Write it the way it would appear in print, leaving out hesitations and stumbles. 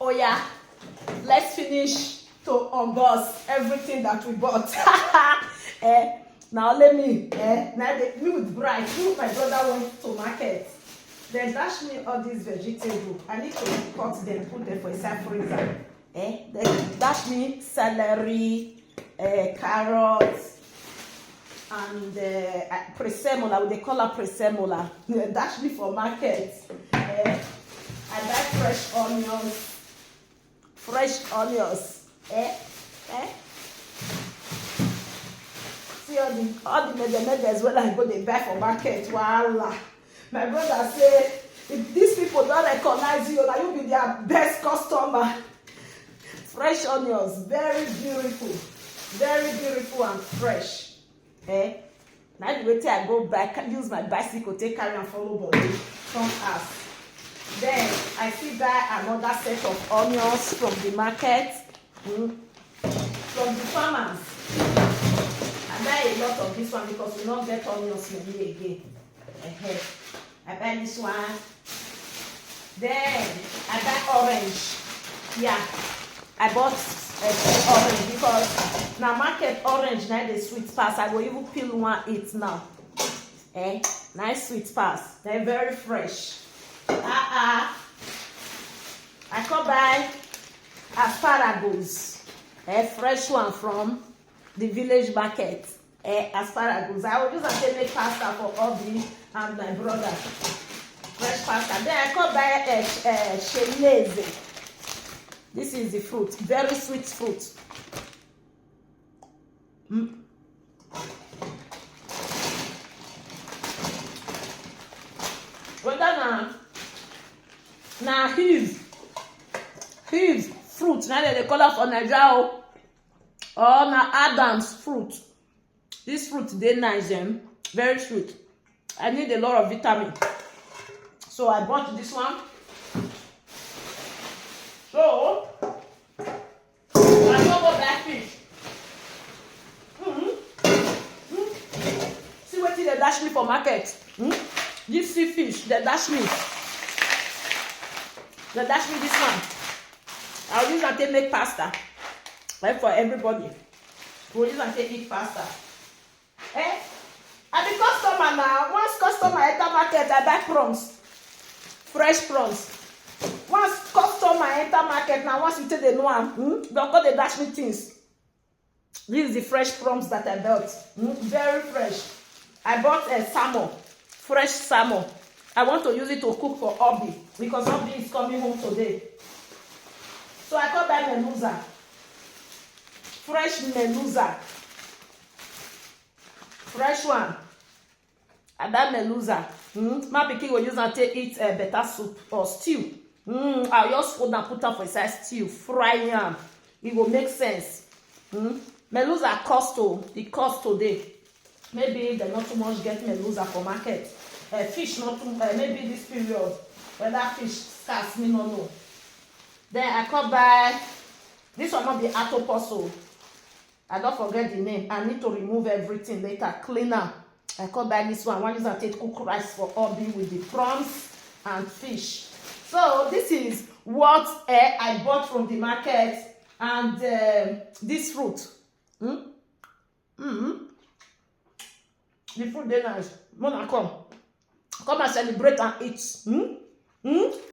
Oh yeah, let's finish to unbox everything that we bought. Now let me, now me with Bright, me with my brother went to market. They dash me all these vegetables. I need to cut them, put them for inside freezer. They dash me celery, carrots, and presemola, they call her presemola. They dash me for market. I buy fresh onions. See all the medals when I go they buy for market. Voila. My brother say, if these people don't recognize you, now you be their best customer. Fresh onions, very beautiful and fresh. Now the way I go back, use my bicycle, take carry and follow body from us. Then I still buy another set of onions from the market, from the farmers. I buy a lot of this one because we don't get onions maybe again. I buy this one. Then I buy orange. Yeah, I bought orange because now market orange now the sweet pass. I will even peel one eat now. Nice sweet pass. They're very fresh. I come buy asparagus, a fresh one from the village market. Asparagus. I will use and make pasta for Obi and my brother. Fresh pasta. Then I come buy chenese. This is the fruit, very sweet fruit. Whether now huge fruit now they call it for Nigeria or now Adam's fruit. This fruit they nice very sweet. I need a lot of vitamin, so I bought this one. So I don't go back fish. See what they dash me for market. This sea fish they dash me. They dash me this one. I'll use and take make pasta. Like for everybody. We'll use and take eat pasta. I'm the customer now. Once customer enter market, I buy prawns. Fresh prawns. Once customer enter market now, once you take the one, don't go they dash me things. This is the fresh prawns that I bought. Very fresh. I bought a salmon. Fresh salmon. I want to use it to cook for Obi because Obi is coming home today. So I come buy meluza. Fresh meluza. Fresh one. I buy meluza. My pikin will use and take eat better soup or stew. I'll just fold and put her for inside stew. Fry yam. It will make sense. Meluza it cost today. Maybe they not too much get meluza for market. Fish not too maybe this period. Whether fish scarce, me no know. Then I come buy this one not be atoposo. I don't forget the name. I need to remove everything later. Cleaner. I come buy this one. One is I take cook rice for Obi with the prawns and fish. So this is what I bought from the market and this fruit. The fruit they nice. Mona come and celebrate and eat.